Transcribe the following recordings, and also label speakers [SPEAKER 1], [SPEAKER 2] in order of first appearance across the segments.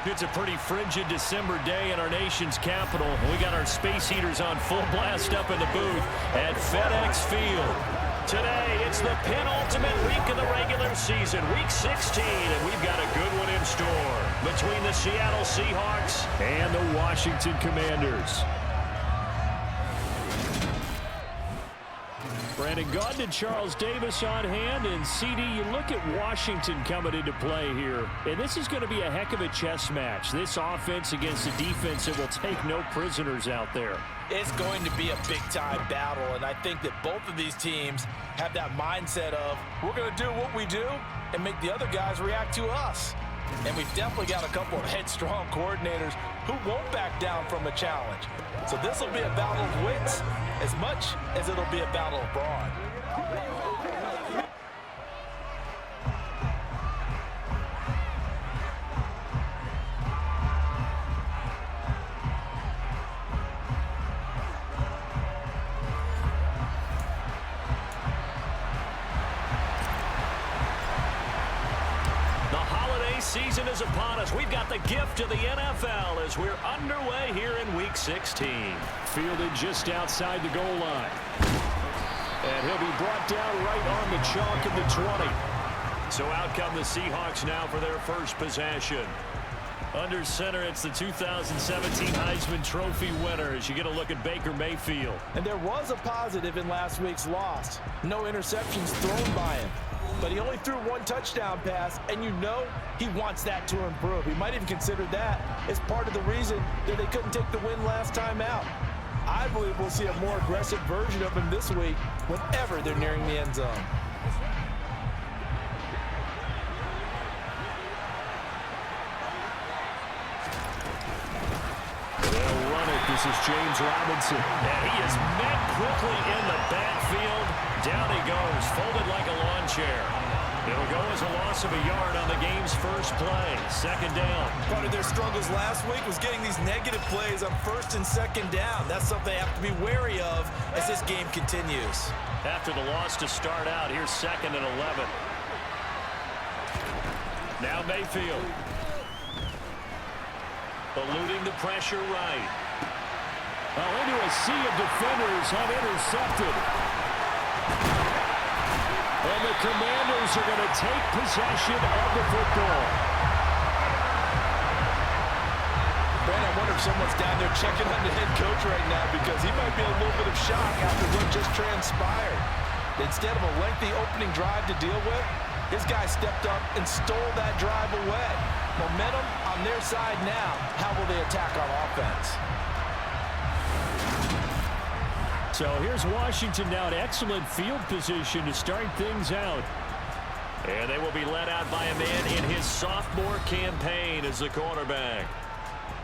[SPEAKER 1] It's a pretty frigid December day in our nation's capital. We got our space heaters on full blast up in the booth at FedEx Field. Today, it's the penultimate week of the regular season, week 16, and we've got a good one in store between the Seattle Seahawks and the Washington Commanders. Brandon Gaudin and Charles Davis on hand, and CD, you look at Washington coming into play here, and this is going to be a heck of a chess match. This offense against a defense that will take no prisoners out there.
[SPEAKER 2] It's going to be a big-time battle, and I think that both of these teams have that mindset of, we're going to do what we do and make the other guys react to us. And we've definitely got a couple of headstrong coordinators who won't back down from a challenge. So this will be a battle of wits as much as it'll be a battle of brawn.
[SPEAKER 1] Season is upon us. We've got the gift of the NFL as we're underway here in week 16. Fielded just outside the goal line. And he'll be brought down right on the chalk of the 20. So out come the Seahawks now for their first possession. Under center, it's the 2017 Heisman Trophy winner as you get a look at Baker Mayfield.
[SPEAKER 2] And there was a positive in last week's loss. No interceptions thrown by him. But he only threw one touchdown pass, and you know he wants that to improve. He might even consider that as part of the reason that they couldn't take the win last time out. I believe we'll see a more aggressive version of him this week whenever they're nearing the end zone.
[SPEAKER 1] They'll run it. This is James Robinson. And he is met quickly in the backfield. Down he goes, folded like a lawn chair. It'll go as a loss of a yard on the game's first play. Second down.
[SPEAKER 2] Part of their struggles last week was getting these negative plays on first and second down. That's something they have to be wary of as this game continues.
[SPEAKER 1] After the loss to start out, here's second and 11. Now Mayfield. Eluding the pressure right. Well, into a sea of defenders have intercepted. And the Commanders are going to take possession of the football.
[SPEAKER 2] Brandon, I wonder if someone's down there checking on the head coach right now because he might be in a little bit of shock after what just transpired. Instead of a lengthy opening drive to deal with, his guy stepped up and stole that drive away. Momentum on their side now. How will they attack on offense?
[SPEAKER 1] So here's Washington now in excellent field position to start things out. And they will be led out by a man in his sophomore campaign as the quarterback.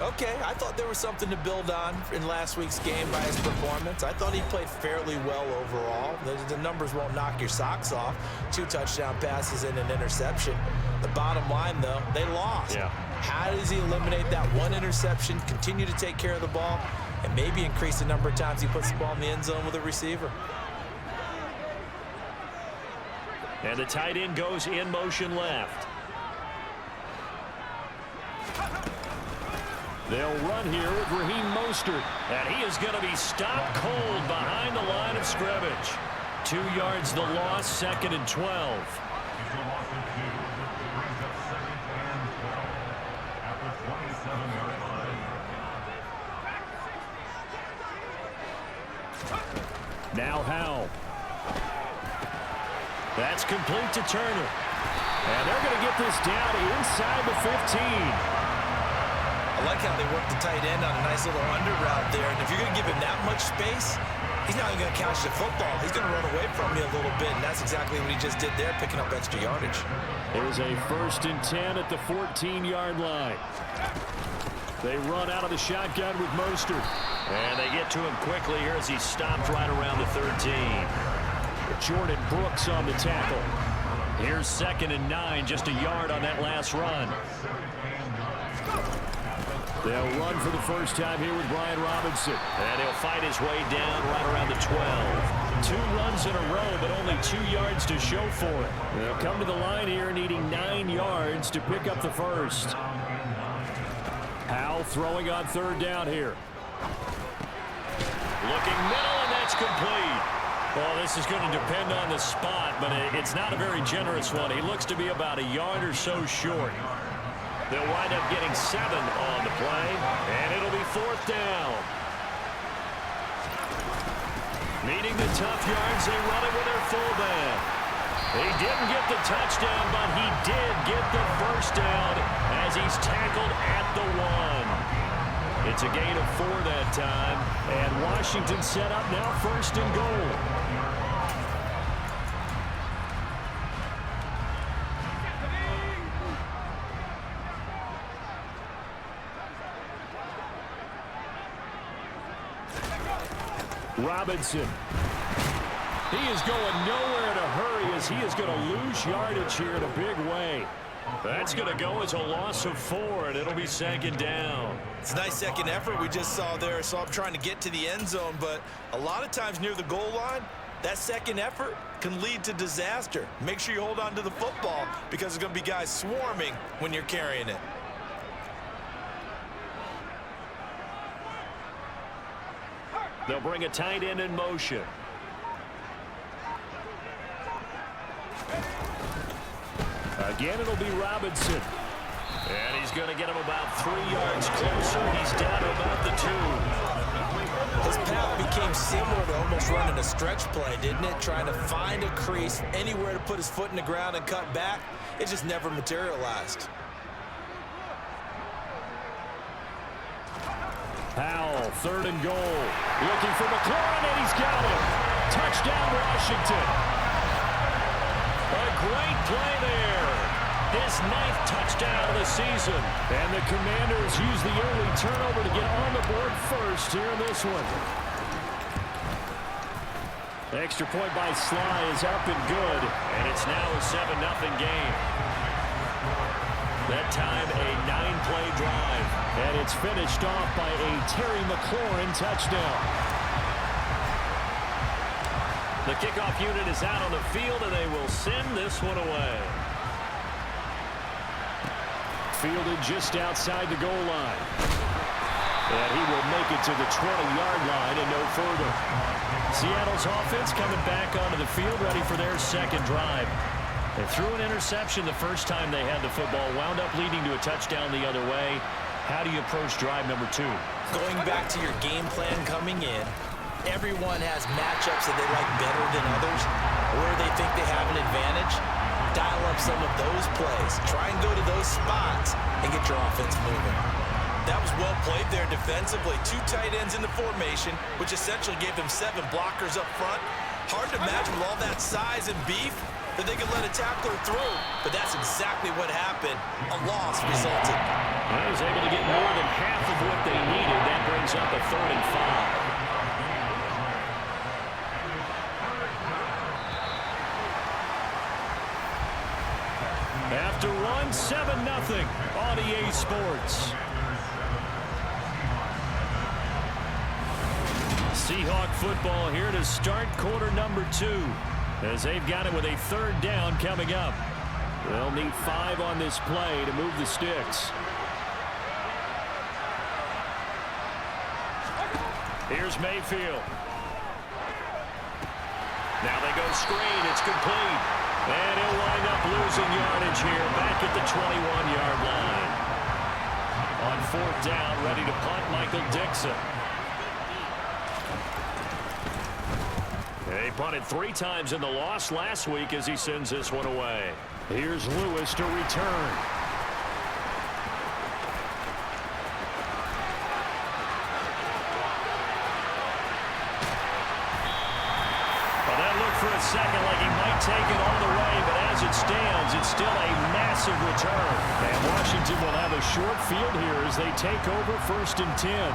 [SPEAKER 2] Okay, I thought there was something to build on in last week's game by his performance. I thought he played fairly well overall. The numbers won't knock your socks off. 2 touchdown passes and an interception. The bottom line, though, they lost.
[SPEAKER 1] Yeah.
[SPEAKER 2] How does he eliminate that one interception, continue to take care of the ball, and maybe increase the number of times he puts the ball in the end zone with a receiver?
[SPEAKER 1] And the tight end goes in motion left. They'll run here with Raheem Mostert. And he is going to be stopped cold behind the line of scrimmage. 2 yards the loss, second and 12. Now Howell. That's complete to Turner. And they're going to get this down inside the 15.
[SPEAKER 2] I like how they work the tight end on a nice little under route there. And if you're going to give him that much space, he's not even going to catch the football. He's going to run away from you a little bit, and that's exactly what he just did there, picking up extra yardage.
[SPEAKER 1] There's a 1st and 10 at the 14-yard line. They run out of the shotgun with Mostert. And they get to him quickly here as he's stopped right around the 13. Jordan Brooks on the tackle. Here's 2nd and 9, just a yard on that last run. They'll run for the first time here with Brian Robinson. And he'll fight his way down right around the 12. 2 runs in a row, but only 2 yards to show for it. They'll come to the line here needing 9 yards to pick up the first. Howell throwing on third down here. Looking middle, and that's complete. Well, this is going to depend on the spot, but it's not a very generous one. He looks to be about a yard or so short. They'll wind up getting 7 on the play, and it'll be fourth down. Needing the tough yards, they run it with their fullback. He didn't get the touchdown, but he did get the first down as he's tackled at the 1. It's a gain of 4 that time, and Washington set up now first and goal. Robinson. He is going nowhere in a hurry as he is going to lose yardage here in a big way. That's going to go as a loss of 4, and it'll be second down.
[SPEAKER 2] It's a nice second effort we just saw there. So I'm trying to get to the end zone, but a lot of times near the goal line, that second effort can lead to disaster. Make sure you hold on to the football because there's going to be guys swarming when you're carrying it.
[SPEAKER 1] They'll bring a tight end in motion. Again, it'll be Robinson. And he's going to get him about 3 yards closer. He's down to about the 2.
[SPEAKER 2] His path became similar to almost running a stretch play, didn't it? Trying to find a crease, anywhere to put his foot in the ground and cut back. It just never materialized.
[SPEAKER 1] Howell, third and goal. Looking for McLaurin, and he's got him. Touchdown, Washington. A great play there. His 9th touchdown of the season. And the Commanders use the early turnover to get on the board first here in this one. The extra point by Sly is up and good. And it's now a 7-0 game. That time a 9-play drive. And it's finished off by a Terry McLaurin touchdown. The kickoff unit is out on the field, and they will send this one away. Fielded just outside the goal line. And he will make it to the 20-yard line and no further. Seattle's offense coming back onto the field, ready for their second drive. They threw an interception the first time they had the football, wound up leading to a touchdown the other way. How do you approach drive number 2?
[SPEAKER 2] Going back to your game plan coming in, everyone has matchups that they like better than others, where they think they have an advantage. Dial up some of those plays. Try and go to those spots and get your offense moving. That was well played there defensively. 2 tight ends in the formation, which essentially gave them 7 blockers up front. Hard to imagine with all that size and beef that they could let a tackler through, but that's exactly what happened. A loss resulted.
[SPEAKER 1] He was able to get more than half of what they needed. That brings up a 3rd and 5. After one, 7-0 on EA Sports. Seahawk football here to start quarter number 2. As they've got it with a 3rd down coming up. They'll need 5 on this play to move the sticks. Here's Mayfield. Now they go screen. It's complete. And he'll wind up losing yardage here back at the 21-yard line. On 4th down, ready to punt, Michael Dixon. He punted 3 times in the loss last week as he sends this one away. Here's Lewis to return. Well, that looked for a second like he might take it all the way, but as it stands, it's still a massive return. And Washington will have a short field here as they take over 1st and 10.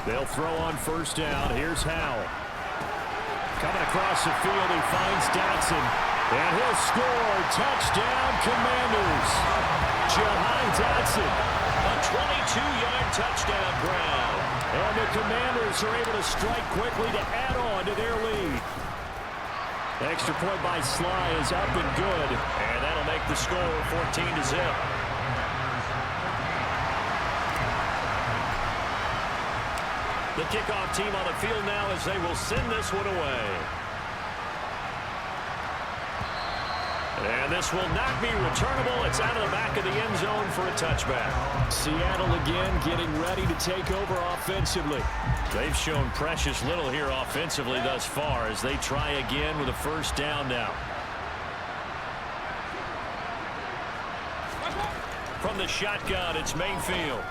[SPEAKER 1] They'll throw on 1st down. Here's Howell. Coming across the field, he finds Dotson. And he'll score. Touchdown, Commanders. Jahan Dotson A 22-yard touchdown grab. And the Commanders are able to strike quickly to add on to their lead. The extra point by Sly is up and good. And that'll make the score 14-0. The kickoff team on the field now as they will send this one away. And this will not be returnable. It's out of the back of the end zone for a touchback. Seattle again getting ready to take over offensively. They've shown precious little here offensively thus far as they try again with a first down now. From the shotgun, it's Mayfield.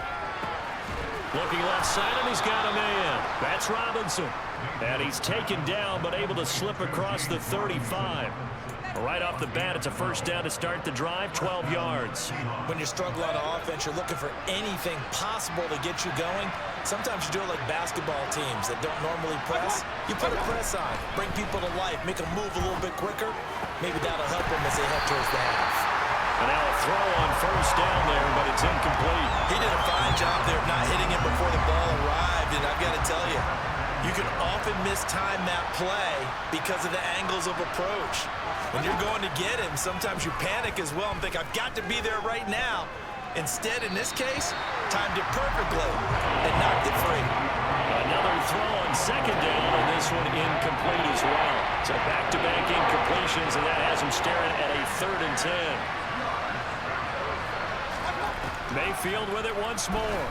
[SPEAKER 1] Looking left side, and he's got a man. That's Robinson. And he's taken down, but able to slip across the 35. Right off the bat, it's a first down to start the drive, 12 yards.
[SPEAKER 2] When you struggle on offense, you're looking for anything possible to get you going. Sometimes you do it like basketball teams that don't normally press. You put a press on, bring people to life, make them move a little bit quicker. Maybe that'll help them as they head towards the half.
[SPEAKER 1] And now a throw on first down there, but it's incomplete.
[SPEAKER 2] He did a fine job there of not hitting it before the ball arrived, and I've got to tell you, you can often mistime that play because of the angles of approach. When you're going to get him, sometimes you panic as well and think, I've got to be there right now. Instead, in this case, timed it perfectly and knocked it free.
[SPEAKER 1] Another throw on second down, and this one incomplete as well. So back-to-back incompletions, and that has him staring at a 3rd and 10. Mayfield with it once more.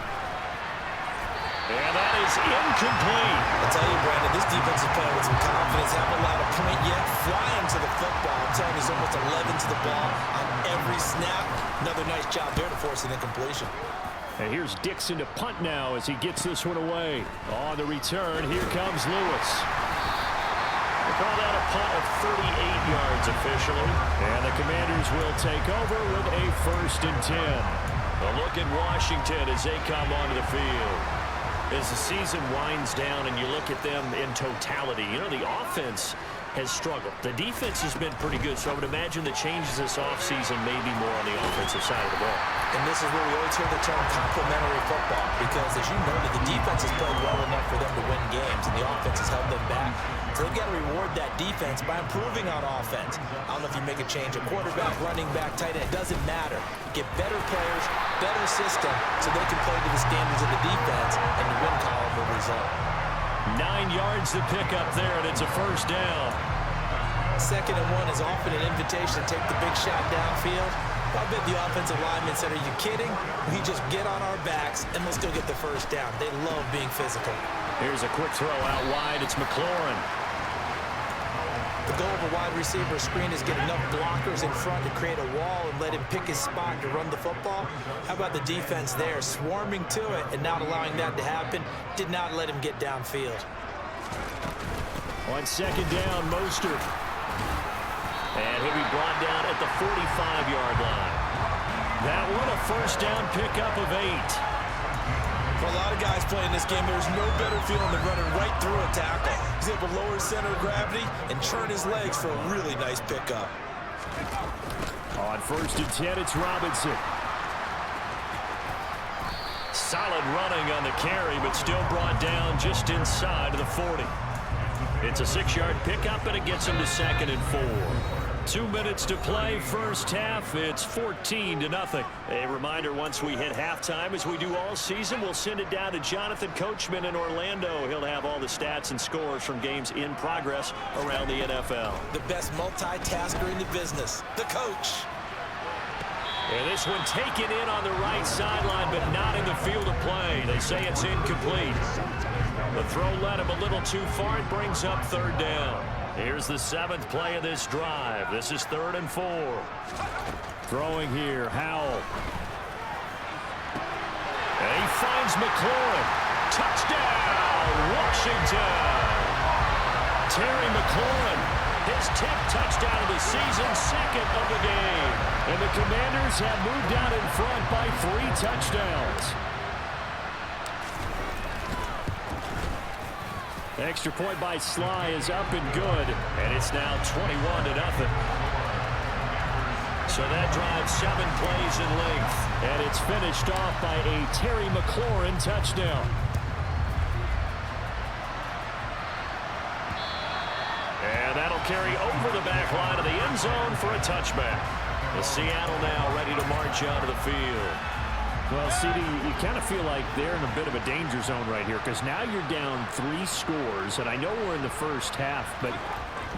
[SPEAKER 1] And that is incomplete.
[SPEAKER 2] I'll tell you, Brandon, this defense is playing with some confidence. Haven't allowed a point yet. Flying to the football. I'm telling you, there's almost 11 to the ball on every snap. Another nice job there to force an incompletion.
[SPEAKER 1] And here's Dixon to punt now as he gets this one away. On the return, here comes Lewis. They call that a punt of 38 yards officially. And the Commanders will take over with a 1st and 10. A look at Washington as they come onto the field. As the season winds down and you look at them in totality, you know, the offense has struggled. The defense has been pretty good, so I would imagine the changes this offseason may be more on the offensive side of the ball.
[SPEAKER 2] And this is where we always hear the term complementary football, because as you noted, the defense has played well enough for them to win games, and the offense has held them back. So they've got to reward that defense by improving on offense. I don't know if you make a change, a quarterback, running back, tight end, it doesn't matter. Get better players, better system, so they can play to the standards of the defense, and the win column will result.
[SPEAKER 1] 9 yards to pick up there, and it's a first down.
[SPEAKER 2] 2nd and 1 is often an invitation to take the big shot downfield. I bet the offensive linemen said, are you kidding? We just get on our backs, and let's go get the first down. They love being physical.
[SPEAKER 1] Here's a quick throw out wide. It's McLaurin.
[SPEAKER 2] The goal of a wide receiver screen is get enough blockers in front to create a wall and let him pick his spot to run the football. How about the defense there, swarming to it and not allowing that to happen? Did not let him get downfield.
[SPEAKER 1] On 2nd down, Mostert. And he'll be brought down at the 45-yard line. That one a first down pickup of 8.
[SPEAKER 2] For a lot of guys playing this game, there's no better feeling than running right through a tackle. He's able to lower his center of gravity and churn his legs for a really nice pickup.
[SPEAKER 1] On 1st and 10, it's Robinson. Solid running on the carry, but still brought down just inside of the 40. It's a 6-yard pickup, and it gets him to 2nd and 4. 2 minutes to play, first half. It's 14-0. A reminder, once we hit halftime, as we do all season, we'll send it down to Jonathan Coachman in Orlando. He'll have all the stats and scores from games in progress around the NFL.
[SPEAKER 2] The best multitasker in the business, the coach.
[SPEAKER 1] And this one taken in on the right sideline, but not in the field of play. They say it's incomplete. The throw led him a little too far. It brings up 3rd down. Here's the 7th play of this drive. This is 3rd and 4. Throwing here, Howell. And he finds McLaurin. Touchdown, Washington. Terry McLaurin, his 10th touchdown of the season, 2nd of the game. And the Commanders have moved out in front by 3 touchdowns. The extra point by Sly is up and good, and it's now 21-0. So that drives 7 plays in length. And it's finished off by a Terry McLaurin touchdown. And that'll carry over the back line of the end zone for a touchback. The Seattle now ready to march out of the field. Well, CD, you kind of feel like they're in a bit of a danger zone right here because now you're down 3 scores, and I know we're in the first half, but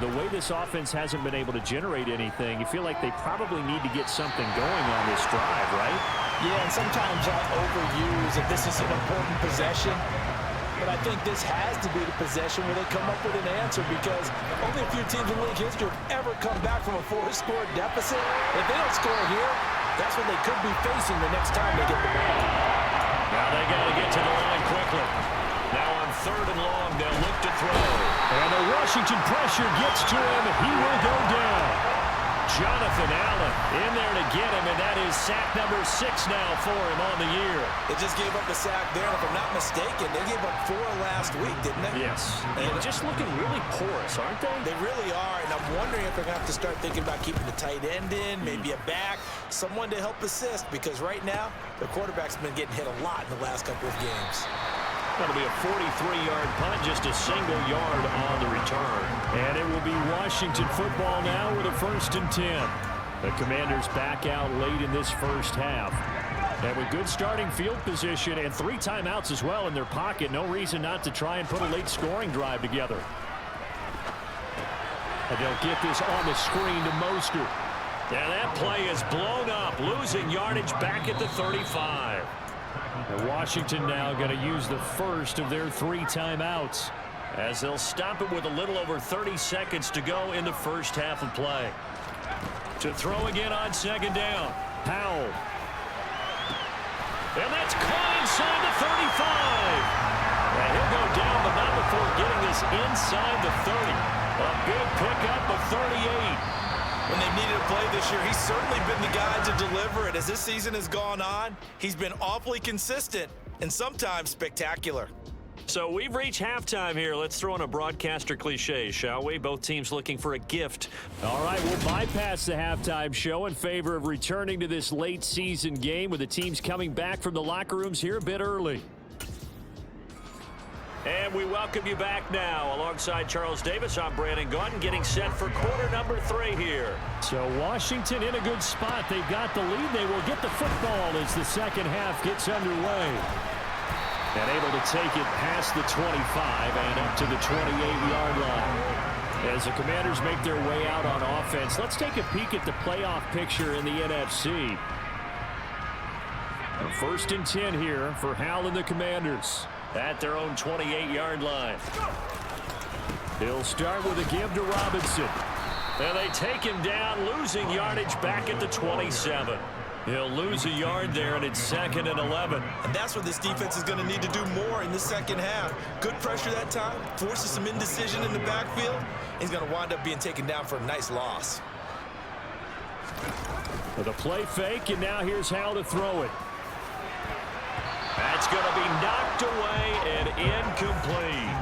[SPEAKER 1] the way this offense hasn't been able to generate anything, you feel like they probably need to get something going on this drive, right?
[SPEAKER 2] Yeah, and sometimes I overuse if this is an important possession, but I think this has to be the possession where they come up with an answer because only a few teams in league history have ever come back from a 4-score deficit. If they don't score here, that's what they could be facing the next time they get the ball.
[SPEAKER 1] Now they got to get to the line quickly. Now on 3rd and long, they'll look to throw. And the Washington pressure gets to him. He will go down. Jonathan Allen in there to get him, and that is sack number 6 now for him on the year.
[SPEAKER 2] They just gave up a sack there, and if I'm not mistaken, they gave up 4 last week, didn't they?
[SPEAKER 1] Yes. And just looking really porous, aren't they?
[SPEAKER 2] They really are, and I'm wondering if they're going to have to start thinking about keeping the tight end in, maybe a back, someone to help assist, because right now, the quarterback's been getting hit a lot in the last couple of games.
[SPEAKER 1] That'll be a 43-yard punt, just a single yard on the return. And it will be Washington football now with a 1st and 10. The Commanders back out late in this first half. And with good starting field position and 3 timeouts as well in their pocket, no reason not to try and put a late scoring drive together. And they'll get this on the screen to Mostert. And that play is blown up, losing yardage back at the 35. And Washington now going to use the first of their 3 timeouts as they'll stop it with a little over 30 seconds to go in the first half of play. To throw again on 2nd down. Powell. And that's caught inside the 35. And he'll go down, but not before getting this inside the 30. A good pickup of 38.
[SPEAKER 2] When they've needed a play this year, he's certainly been the guy to deliver it. As this season has gone on, he's been awfully consistent and sometimes spectacular.
[SPEAKER 1] So we've reached halftime here. Let's throw in a broadcaster cliche, shall we? Both teams looking for a gift. All right, we'll bypass the halftime show in favor of returning to this late season game with the teams coming back from the locker rooms here a bit early. And we welcome you back now. Alongside Charles Davis, I'm Brandon Gaudin, getting set for quarter number 3 here. So Washington in a good spot. They've got the lead. They will get the football as the second half gets underway. And able to take it past the 25 and up to the 28-yard line. As the Commanders make their way out on offense, let's take a peek at the playoff picture in the NFC. 1st and 10 here for Hal and the Commanders. At their own 28-yard line. He'll start with a give to Robinson. And they take him down, losing yardage back at the 27. He'll lose a yard there, and it's 2nd and 11.
[SPEAKER 2] And that's what this defense is going to need to do more in the second half. Good pressure that time, forces some indecision in the backfield. He's going to wind up being taken down for a nice loss.
[SPEAKER 1] With a play fake, and now here's Hal to throw it. That's going to be knocked away and incomplete.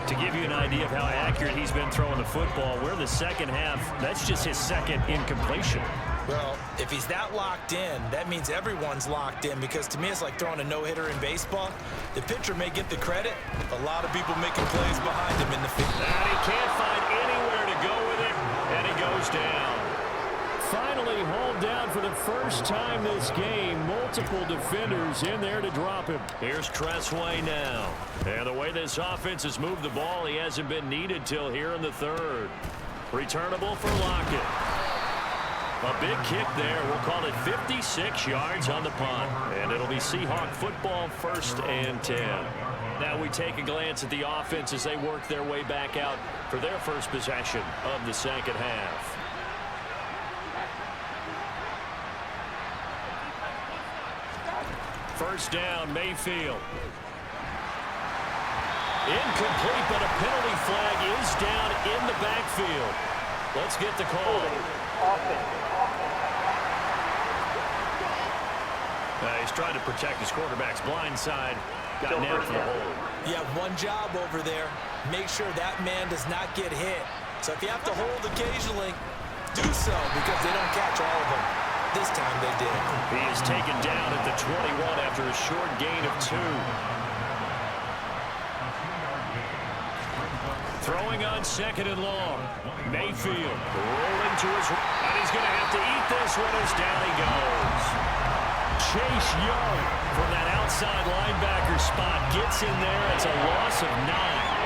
[SPEAKER 1] To give you an idea of how accurate he's been throwing the football, we're the second half. That's just his 2nd incompletion.
[SPEAKER 2] Well, if he's that locked in, that means everyone's locked in, because to me it's like throwing a no-hitter in baseball. The pitcher may get the credit. A lot of people making plays behind him in the field.
[SPEAKER 1] And he can't find anywhere to go with it, and he goes down. Finally hauled down for the first time this game. Multiple defenders in there to drop him. Here's Tressway now. And the way this offense has moved the ball, he hasn't been needed till here in the 3rd. Returnable for Lockett. A big kick there. We'll call it 56 yards on the punt. And it'll be Seahawk football, 1st and 10. Now we take a glance at the offense as they work their way back out for their first possession of the second half. First down, Mayfield. Incomplete, but a penalty flag is down in the backfield. Let's get the call. He's trying to protect his quarterback's blind side. Got nailed for the hold.
[SPEAKER 2] You have one job over there. Make sure that man does not get hit. So if you have to hold occasionally, do so because they don't catch all of them. This time they did.
[SPEAKER 1] He is taken down at the 21 after a short gain of 2. Throwing on 2nd and long. Mayfield rolling to his right. And he's going to have to eat this one as down he goes. Chase Young from that outside linebacker spot gets in there. It's a loss of 9.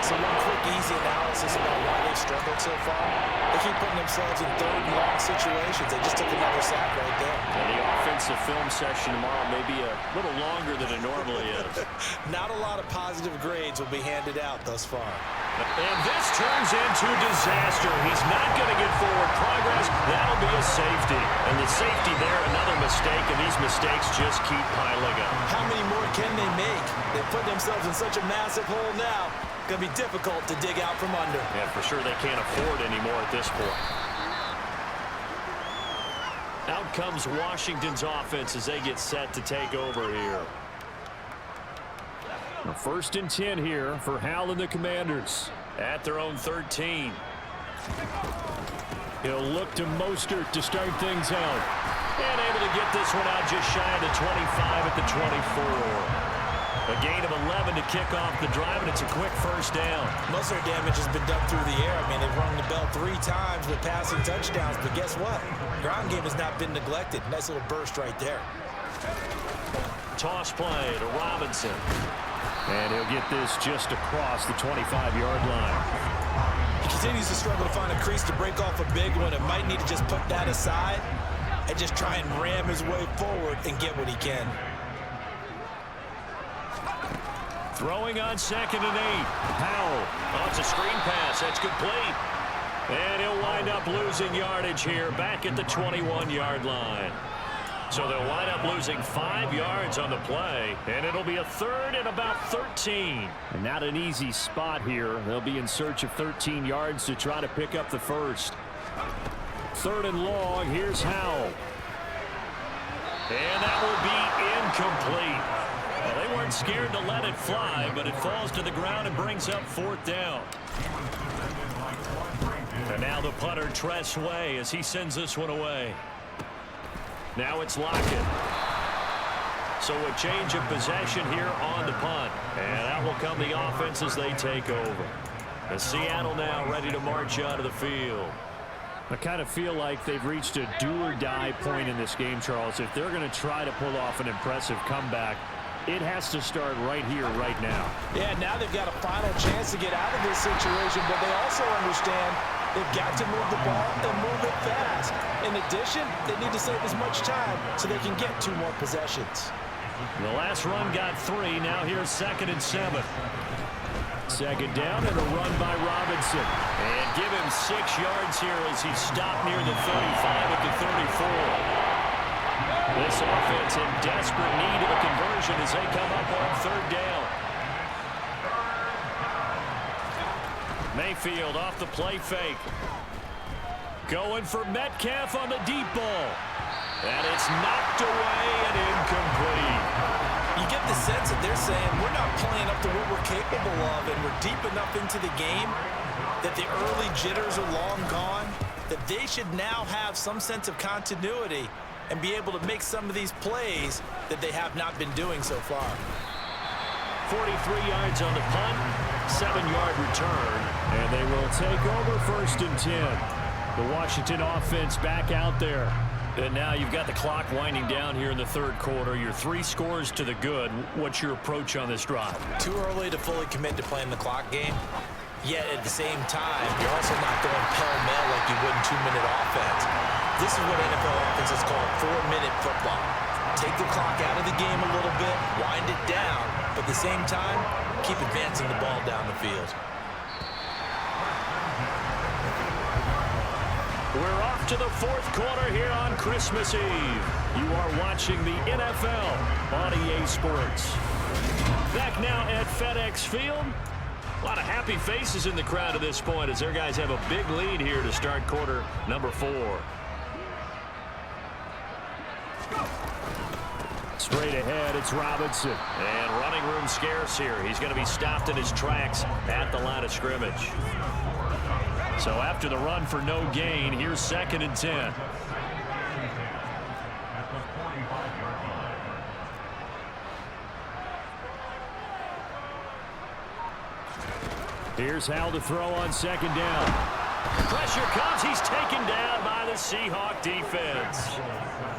[SPEAKER 2] So one quick, easy analysis about why they've struggled so far. They keep putting themselves in 3rd and long situations. They just took another sack right there.
[SPEAKER 1] And the offensive film session tomorrow may be a little longer than it normally is.
[SPEAKER 2] Not a lot of positive grades will be handed out thus far.
[SPEAKER 1] And this turns into disaster. He's not going to get forward progress. That'll be a safety. And the safety there, another mistake, and these mistakes just keep piling up.
[SPEAKER 2] How many more can they make? They put themselves in such a massive hole now. Going to be difficult to dig out from under.
[SPEAKER 1] Yeah, for sure they can't afford anymore at this point. Out comes Washington's offense as they get set to take over here. 1st and 10 here for Hal and the Commanders at their own 13. He'll look to Mostert to start things out. And able to get this one out just shy of the 25 at the 24. A gain of 11 to kick off the drive, and it's a quick 1st down.
[SPEAKER 2] Most of their damage has been done through the air. I mean, they've rung the bell 3 times with passing touchdowns, but guess what? Ground game has not been neglected. Nice little burst right there.
[SPEAKER 1] Toss play to Robinson. And he'll get this just across the 25-yard line.
[SPEAKER 2] He continues to struggle to find a crease to break off a big one and might need to just put that aside and just try and ram his way forward and get what he can.
[SPEAKER 1] Throwing on 2nd and 8. Powell. Oh, it's a screen pass. That's complete. And he'll wind up losing yardage here back at the 21-yard line. So they'll wind up losing 5 yards on the play, and it'll be a 3rd and about 13. And not an easy spot here. They'll be in search of 13 yards to try to pick up the 1st. 3rd and long. Here's Howell. And that will be incomplete. Well, they weren't scared to let it fly, but it falls to the ground and brings up 4th down. And now the punter, Tress Way, as he sends this one away. Now it's Lockett. So a change of possession here on the punt. And that will come the offense as they take over. And Seattle now ready to march out of the field. I kind of feel like they've reached a do-or-die point in this game, Charles. If they're going to try to pull off an impressive comeback, it has to start right here, right now. Yeah, now they've got a final chance to get out of this situation, but they also understand they've got to move the ball and move it fast. In addition, they need to save as much time so they can get 2 more possessions. The last run got 3. Now here's 2nd and 7. 2nd down and a run by Robinson. And give him 6 yards here as he stopped near the 35 at the 34. This offense in desperate need of a conversion as they come up on 3rd down. Mayfield off the play fake. Going for Metcalf on the deep ball. And it's knocked away and incomplete. You get the sense that they're saying we're not playing up to what we're capable of, and we're deep enough into the game that the early jitters are long gone, that they should now have some sense of continuity and be able to make some of these plays that they have not been doing so far. 43 yards on the punt, 7-yard return, and they will take over 1st and 10. The Washington offense back out there. And now you've got the clock winding down here in the 3rd quarter. You're 3 scores to the good. What's your approach on this drive? Too early to fully commit to playing the clock game. Yet at the same time, you're also not going pell-mell like you would in 2-minute offense. This is what NFL offenses call 4-minute football. Take the clock out of the game a little bit, wind it down, but at the same time, keep advancing the ball down the field. We're off to the 4th quarter here on Christmas Eve. You are watching the NFL on EA Sports. Back now at FedEx Field. A lot of happy faces in the crowd at this point as their guys have a big lead here to start quarter number 4. Straight ahead, it's Robinson. And running room scarce here. He's going to be stopped in his tracks at the line of scrimmage. So after the run for no gain, here's 2nd and 10. Here's Hal to throw on 2nd down. Pressure comes. He's taken down by the Seahawk defense.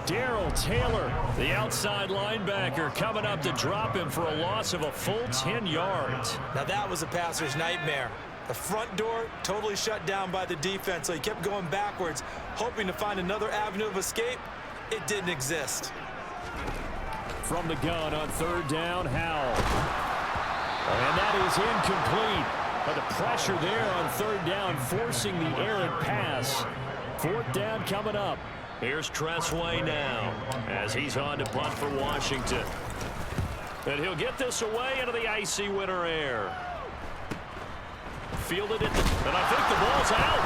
[SPEAKER 1] Darrell Taylor, the outside linebacker, coming up to drop him for a loss of a full 10 yards.
[SPEAKER 2] Now that was a passer's nightmare. The front door totally shut down by the defense, so he kept going backwards, hoping to find another avenue of escape. It didn't exist.
[SPEAKER 1] From the gun on 3rd down, Howell. And that is incomplete. But the pressure there on 3rd down, forcing the errant pass. 4th down coming up. Here's Tressway now as he's on to punt for Washington. And he'll get this away into the icy winter air. Fielded it, and I think the ball's out.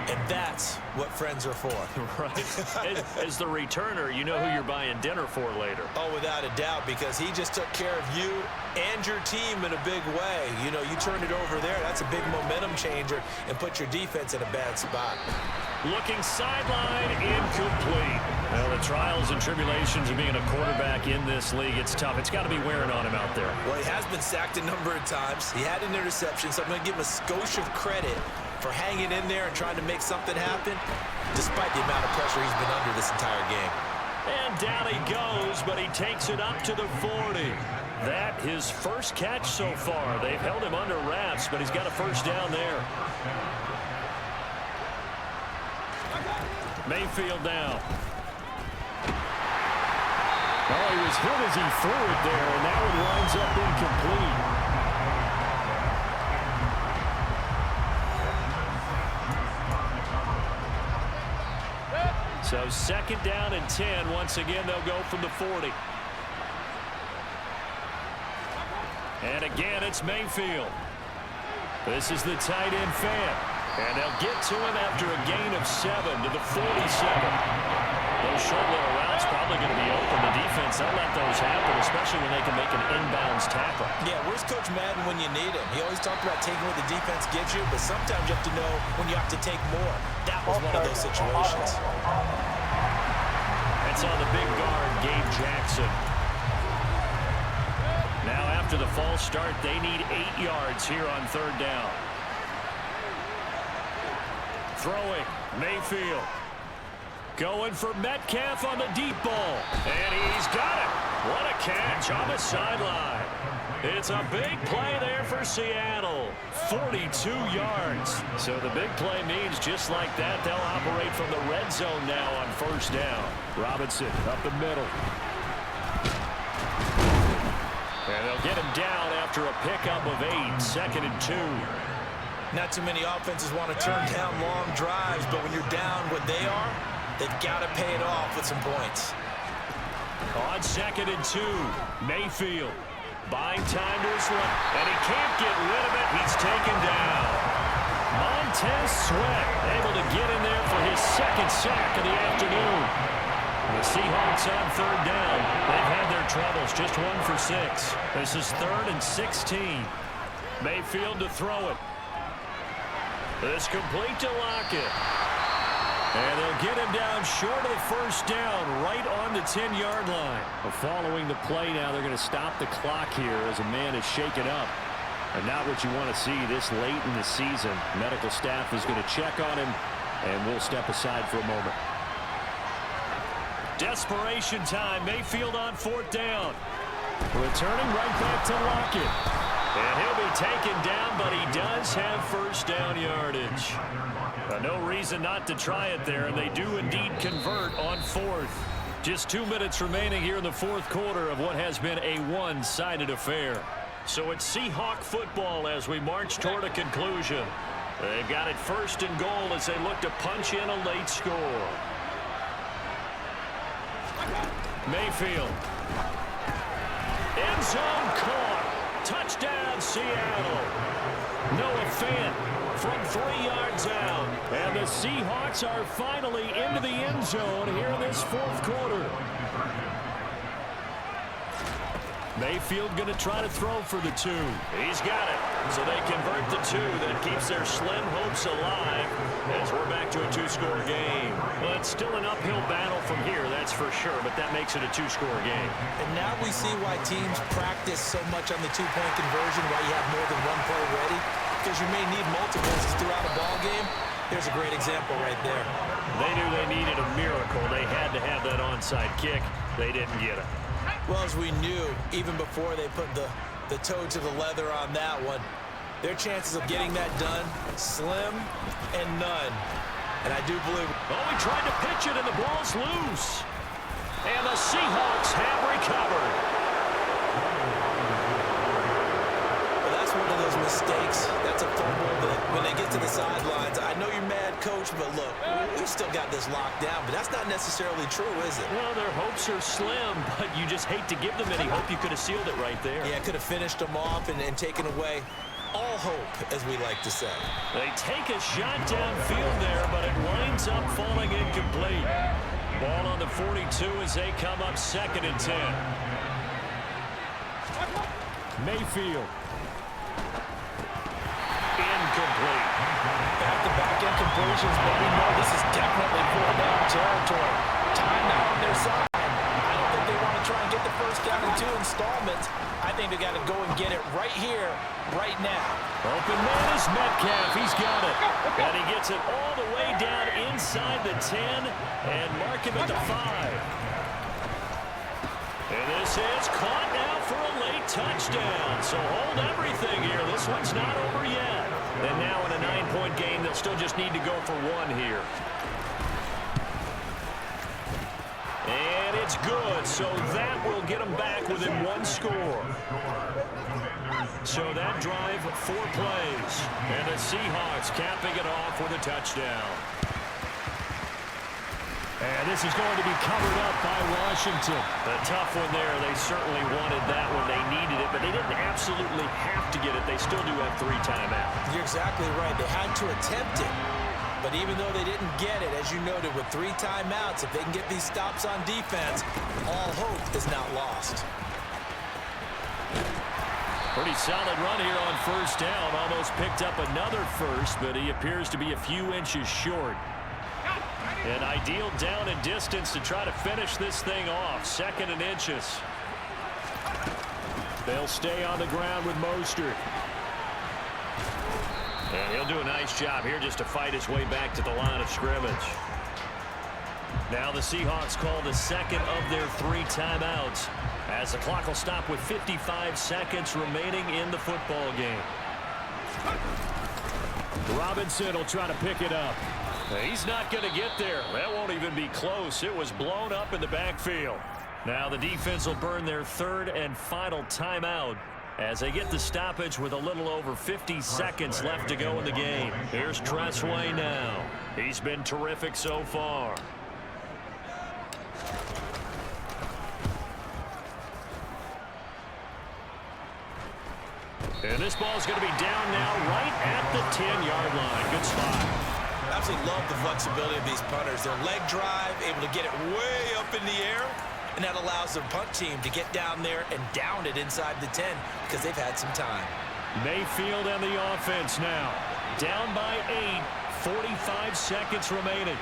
[SPEAKER 2] And that's what friends are for.
[SPEAKER 1] Right. As the returner, you know who you're buying dinner for later.
[SPEAKER 2] Oh, without a doubt, because he just took care of you and your team in a big way. You know, you turned it over there. That's a big momentum changer and put your defense in a bad spot.
[SPEAKER 1] Looking sideline, incomplete. Well, the trials and tribulations of being a quarterback in this league, it's tough. It's got to be wearing on him out there.
[SPEAKER 2] Well, he has been sacked a number of times. He had an interception, so I'm going to give him a skosh of credit for hanging in there and trying to make something happen, despite the amount of pressure he's been under this entire game.
[SPEAKER 1] And down he goes, but he takes it up to the 40. That his first catch so far. They've held him under wraps, but he's got a 1st down there. Mayfield now. Oh, he was hit as he threw it there, and now it winds up incomplete. So 2nd down and 10. Once again, they'll go from the 40. And again, it's Mayfield. This is the tight end fan. And they'll get to him after a gain of 7 to the 47. Those short little routes probably going to be open. The defense, they'll let those happen, especially when they can make an inbounds tackle. Yeah, where's Coach Madden when you need him? He always talked about taking what the defense gives you, but sometimes you have to know when you have to take more. That was one of those situations. That's on the big guard, Gabe Jackson. Now after the false start, they need 8 yards here on 3rd down. Throwing, Mayfield. Going for Metcalf on the deep ball. And he's got it. What a catch on the sideline. It's a big play there for Seattle. 42 yards. So the big play means just like that, they'll operate from the red zone now on 1st down. Robinson up the middle. And they'll get him down after a pickup of 8. 2nd and 2. Not too many offenses want to turn down long drives, but when you're down what they are, they've got to pay it off with some points. On 2nd and 2, Mayfield buying time to his left, and he can't get rid of it. He's taken down. Montez Sweat able to get in there for his 2nd sack of the afternoon. The Seahawks on 3rd down. They've had their troubles, just 1 for 6. This is 3rd and 16. Mayfield to throw it. This complete to Lockett. And they'll get him down short of the 1st down, right on the 10-yard line. Well, following the play now, they're going to stop the clock here as a man is shaken up. And not what you want to see this late in the season. Medical staff is going to check on him, and we'll step aside for a moment. Desperation time. Mayfield on 4th down. Returning right back to Lockett. And he'll be taken down, but he does have 1st down yardage. No reason not to try it there, and they do indeed convert on 4th. Just 2 minutes remaining here in the 4th quarter of what has been a one-sided affair. So it's Seahawk football as we march toward a conclusion. They've got it 1st and goal as they look to punch in a late score. Mayfield. End zone caught. Touchdown, Seattle. Noah Fant from 3 yards out. And the Seahawks are finally into the end zone here in this 4th quarter. Mayfield going to try to throw for the 2. He's got it. So they convert the 2. That keeps their slim hopes alive as we're back to a 2-score game. Well, it's still an uphill battle from here, that's for sure, but that makes it a 2-score game.
[SPEAKER 2] And now we see why teams practice so much on the 2-point conversion, why you have more than one play ready, because you may need multiples throughout a ball game. Here's a great example right there.
[SPEAKER 1] They knew they needed a miracle. They had to have that onside kick. They didn't get it.
[SPEAKER 2] Well, as we knew, even before they put the toe to the leather on that one, their chances of getting that done, slim and none. And I do believe...
[SPEAKER 1] Oh, he tried to pitch it, and the ball's loose. And the Seahawks have recovered.
[SPEAKER 2] Well, that's one of those mistakes. That's a fumble that when they get to the sidelines, I know you're mad, Coach, but look, we've still got this locked down. But that's not necessarily true, is it?
[SPEAKER 1] Well, their hopes are slim, but you just hate to give them any hope. You could have sealed it right there.
[SPEAKER 2] Yeah, could have finished them off and taken away all hope, as we like to say.
[SPEAKER 1] They take a shot downfield there, but it winds up falling incomplete. Ball on the 42 as they come up 2nd and 10. Mayfield. Incomplete.
[SPEAKER 2] Back-to-back incompletions, but we know this is definitely 4-down territory. Timeout on their side. I don't think they want to try and get the first down in 2 installments. I think they got to go and get it right here, right now.
[SPEAKER 1] Open man is Metcalf. He's got it. And he gets it all the way down inside the 10 and mark him at the 5. And this is caught now for a late touchdown. So hold everything here. This one's not over yet. And now in a 9-point game, they'll still just need to go for 1 here. And it's good. So that will get them back within 1 score. So that drive, 4 plays. And the Seahawks capping it off with a touchdown. And this is going to be covered up by Washington. A tough one there. They certainly wanted that one. They needed it, but they didn't absolutely have to get it. They still do have 3 timeouts.
[SPEAKER 2] You're exactly right. They had to attempt it. But even though they didn't get it, as you noted, with 3 timeouts, if they can get these stops on defense, all hope is not lost.
[SPEAKER 1] Pretty solid run here on 1st down. Almost picked up another first, but he appears to be a few inches short. An ideal down and distance to try to finish this thing off. 2nd and inches. They'll stay on the ground with Mostert. And he'll do a nice job here just to fight his way back to the line of scrimmage. Now the Seahawks call the 2nd of their 3 timeouts, as the clock will stop with 55 seconds remaining in the football game. Robinson will try to pick it up. He's not going to get there. That won't even be close. It was blown up in the backfield. Now the defense will burn their 3rd and final timeout as they get the stoppage with a little over 50 seconds left to go in the game. Here's Tressway now. He's been terrific so far. And this ball is going to be down now right at the 10-yard line. Good spot.
[SPEAKER 2] Absolutely love the flexibility of these punters. Their leg drive, able to get it way up in the air, and that allows their punt team to get down there and down it inside the 10 because they've had some time.
[SPEAKER 1] Mayfield and the offense now. Down by 8, 45 seconds remaining.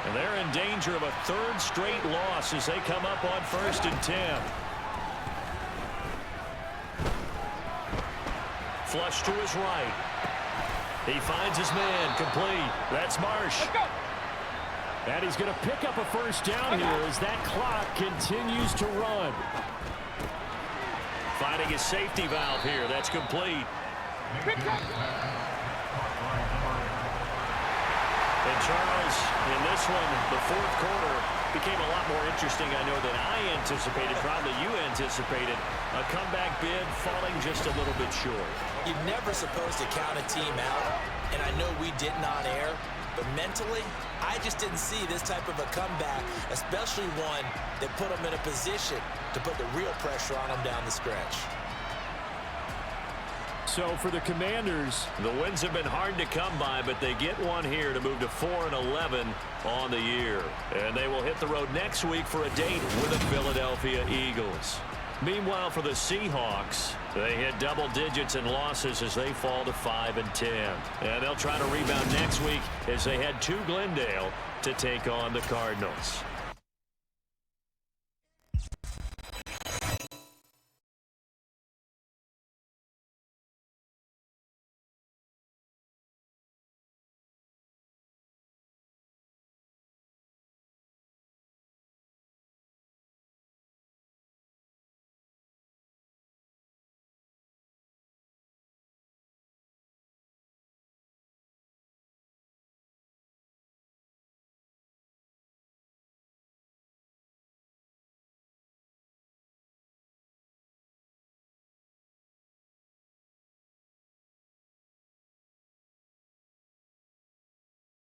[SPEAKER 1] And they're in danger of a 3rd straight loss as they come up on 1st and 10. Flush to his right. He finds his man, complete. That's Marsh. And he's going to pick up a 1st down here as that clock continues to run. Finding his safety valve here. That's complete. And Charles, in this one, the 4th quarter became a lot more interesting, I know, than I anticipated. Probably you anticipated. A comeback bid falling just a little bit short.
[SPEAKER 2] You're never supposed to count a team out, and I know we didn't on air, but mentally, I just didn't see this type of a comeback, especially one that put them in a position to put the real pressure on them down the stretch.
[SPEAKER 1] So for the Commanders, the wins have been hard to come by, but they get one here to move to 4-11 on the year. And they will hit the road next week for a date with the Philadelphia Eagles. Meanwhile, for the Seahawks, they hit double digits in losses as they fall to 5-10. And they'll try to rebound next week as they head to Glendale to take on the Cardinals.